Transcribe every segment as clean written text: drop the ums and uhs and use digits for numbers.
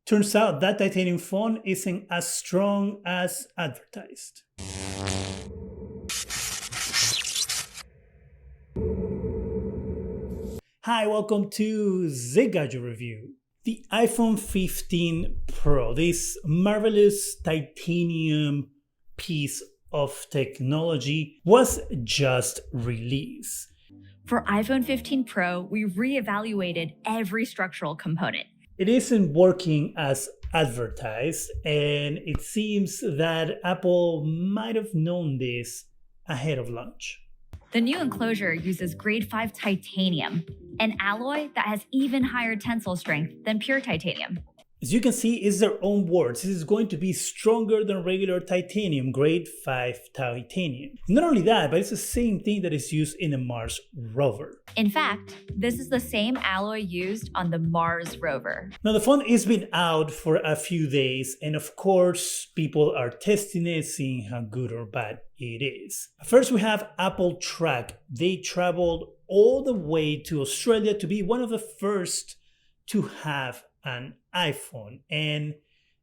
Turns out that titanium phone isn't as strong as advertised. Hi, welcome to ZGadgetReview. The iPhone 15 Pro, this marvelous titanium piece of technology, was just released. For iPhone 15 Pro, we reevaluated every structural component. It isn't working as advertised, and it seems that Apple might have known this ahead of launch. The new enclosure uses grade 5 titanium, an alloy that has even higher tensile strength than pure titanium. As you can see, it's their own words. This is going to be stronger than regular titanium, grade 5 titanium. Not only that, but it's the same thing that is used in the Mars rover. In fact, this is the same alloy used on the Mars rover. Now, the phone has been out for a few days, and of course, people are testing it, seeing how good or bad it is. First, we have Apple Track. They traveled all the way to Australia to be one of the first to have an iPhone, and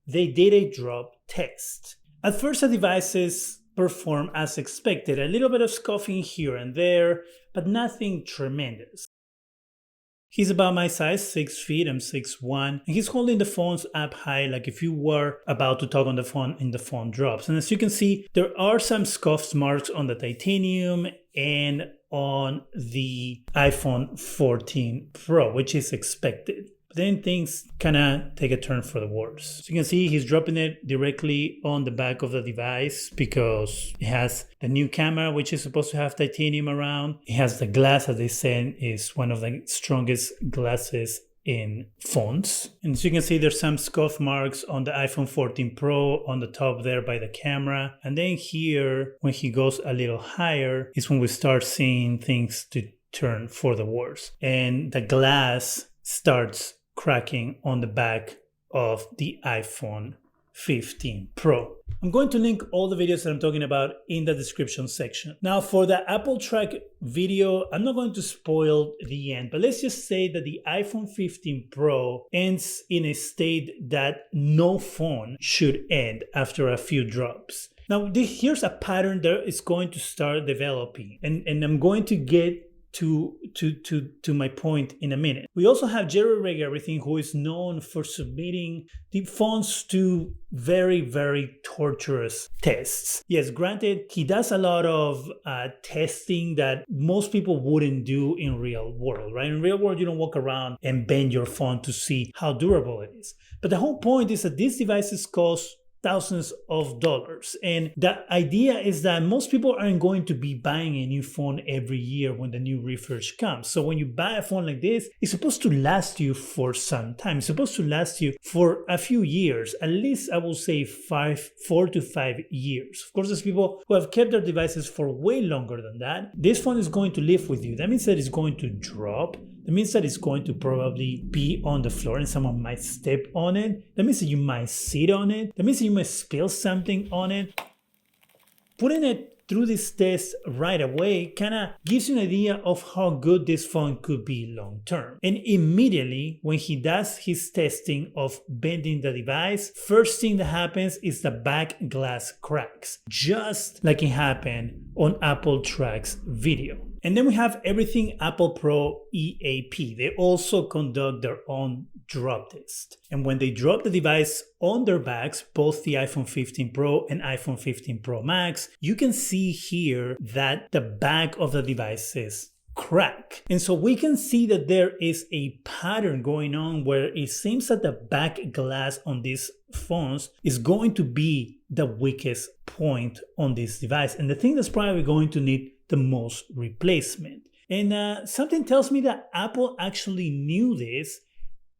they did a drop test. At first, the devices performed as expected, a little bit of scuffing here and there, but nothing tremendous. He's about my size, 6 feet, I'm 6'1", and he's holding the phones up high like if you were about to talk on the phone and the phone drops. And as you can see, there are some scuff marks on the titanium and on the iPhone 14 Pro, which is expected. Then things kind of take a turn for the worse. So you can see he's dropping it directly on the back of the device because it has the new camera, which is supposed to have titanium around. It has the glass, as they said, is one of the strongest glasses in phones. And as you can see, there's some scuff marks on the iPhone 14 Pro on the top there by the camera. And then here, when he goes a little higher, is when we start seeing things to turn for the worse. And the glass starts cracking on the back of the iPhone 15 Pro. I'm going to link all the videos that I'm talking about in the description section. Now, for the Apple Track video, I'm not going to spoil the end, but let's just say that the iPhone 15 Pro ends in a state that no phone should end after a few drops. Now, here's a pattern that is going to start developing, and I'm going to get to my point in a minute. We also have ZGadgetReview, who is known for submitting the phones to very, very torturous tests. Yes, granted, he does a lot of testing that most people wouldn't do in real world, right? In real world, you don't walk around and bend your phone to see how durable it is. But the whole point is that these devices cost thousands of dollars. And the idea is that most people aren't going to be buying a new phone every year when the new refresh comes. So when you buy a phone like this, it's supposed to last you for some time. It's supposed to last you for a few years, at least I will say 4 to 5 years. Of course, there's people who have kept their devices for way longer than that. This phone is going to live with you. That means that it's going to drop. That means that it's going to probably be on the floor and someone might step on it. That means that you might sit on it. That means that you might spill something on it. Putting it through this test right away kind of gives you an idea of how good this phone could be long term. And immediately when he does his testing of bending the device, first thing that happens is the back glass cracks, just like it happened on Apple Track's video. And then we have everything Apple Pro EAP. They also conduct their own drop test. And when they drop the device on their backs, both the iPhone 15 Pro and iPhone 15 Pro Max, you can see here that the back of the devices crack. And so we can see that there is a pattern going on where it seems that the back glass on these phones is going to be the weakest point on this device. And the thing that's probably going to need the most replacement. And something tells me that Apple actually knew this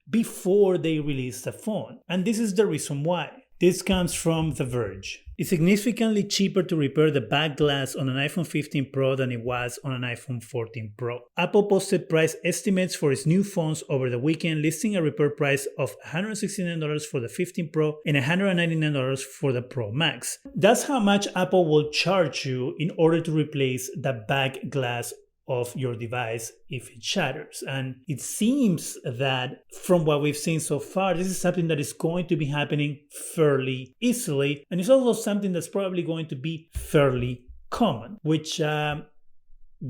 before they released the phone. And this is the reason why. This comes from The Verge. It's significantly cheaper to repair the back glass on an iPhone 15 Pro than it was on an iPhone 14 Pro. Apple posted price estimates for its new phones over the weekend, listing a repair price of $169 for the 15 Pro and $199 for the Pro Max. That's how much Apple will charge you in order to replace the back glass of your device if it shatters. And it seems that from what we've seen so far, this is something that is going to be happening fairly easily. And it's also something that's probably going to be fairly common, which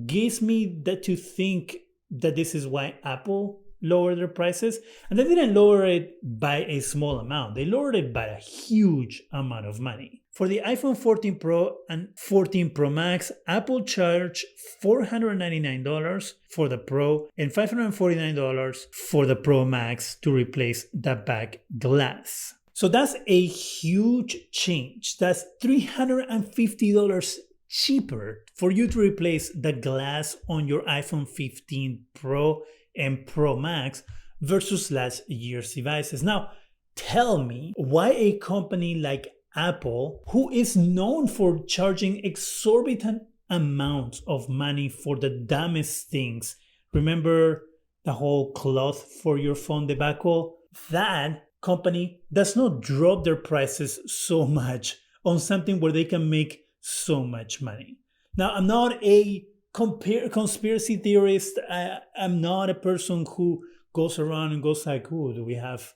gives me that to think that this is why Apple lowered their prices. And they didn't lower it by a small amount. They lowered it by a huge amount of money. For the iPhone 14 Pro and 14 Pro Max, Apple charged $499 for the Pro and $549 for the Pro Max to replace the back glass. So that's a huge change. That's $350 cheaper for you to replace the glass on your iPhone 15 Pro and Pro Max versus last year's devices. Now, tell me why a company like Apple, who is known for charging exorbitant amounts of money for the dumbest things, remember the whole cloth for your phone debacle? That company does not drop their prices so much on something where they can make so much money. Now, I'm not a conspiracy theorist. I'm not a person who goes around and goes like, "Oh, do we have,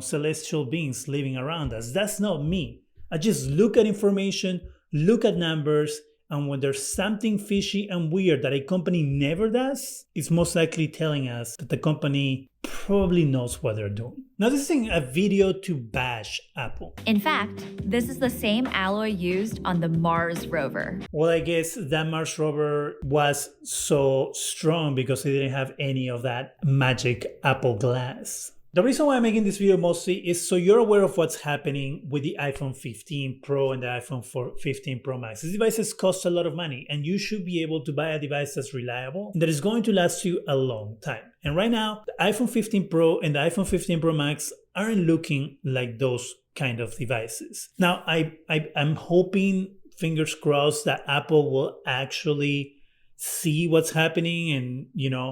celestial beings living around us?" That's not me. I just look at information, look at numbers, and when there's something fishy and weird that a company never does, it's most likely telling us that the company probably knows what they're doing. Now, this isn't a video to bash Apple. In fact, this is the same alloy used on the Mars rover. Well, I guess that Mars rover was so strong because it didn't have any of that magic Apple glass. The reason why I'm making this video mostly is so you're aware of what's happening with the iPhone 15 Pro and the iPhone 15 Pro Max. These devices cost a lot of money, and you should be able to buy a device that's reliable and that is going to last you a long time. And right now, the iPhone 15 Pro and the iPhone 15 Pro Max aren't looking like those kind of devices. Now, I'm hoping, fingers crossed, that Apple will actually see what's happening, and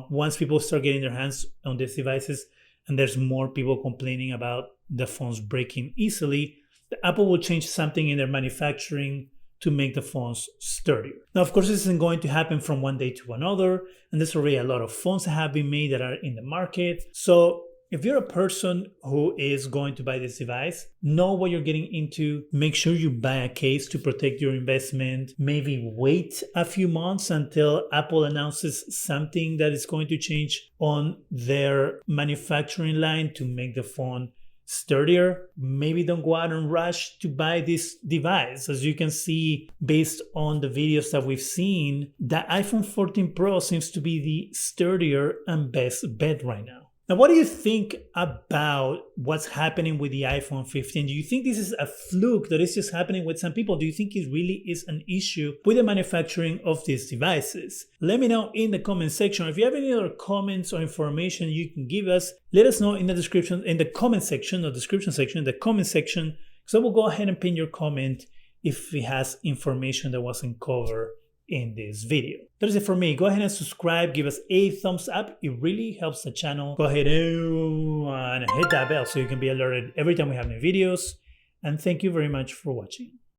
once people start getting their hands on these devices, and there's more people complaining about the phones breaking easily, Apple will change something in their manufacturing to make the phones sturdier. Now, of course, this isn't going to happen from one day to another, and there's already a lot of phones that have been made that are in the market. So if you're a person who is going to buy this device, know what you're getting into. Make sure you buy a case to protect your investment. Maybe wait a few months until Apple announces something that is going to change on their manufacturing line to make the phone sturdier. Maybe don't go out and rush to buy this device. As you can see, based on the videos that we've seen, the iPhone 14 Pro seems to be the sturdier and best bet right now. Now, what do you think about what's happening with the iPhone 15? Do you think this is a fluke that is just happening with some people? Do you think it really is an issue with the manufacturing of these devices? Let me know in the comment section. If you have any other comments or information you can give us, let us know in the description, in the comment section, or description section, in the comment section, so we'll go ahead and pin your comment if it has information that wasn't covered in this video. That is it for me. Go ahead and subscribe, give us a thumbs up. It really helps the channel. Go ahead and hit that bell so you can be alerted every time we have new videos. And thank you very much for watching.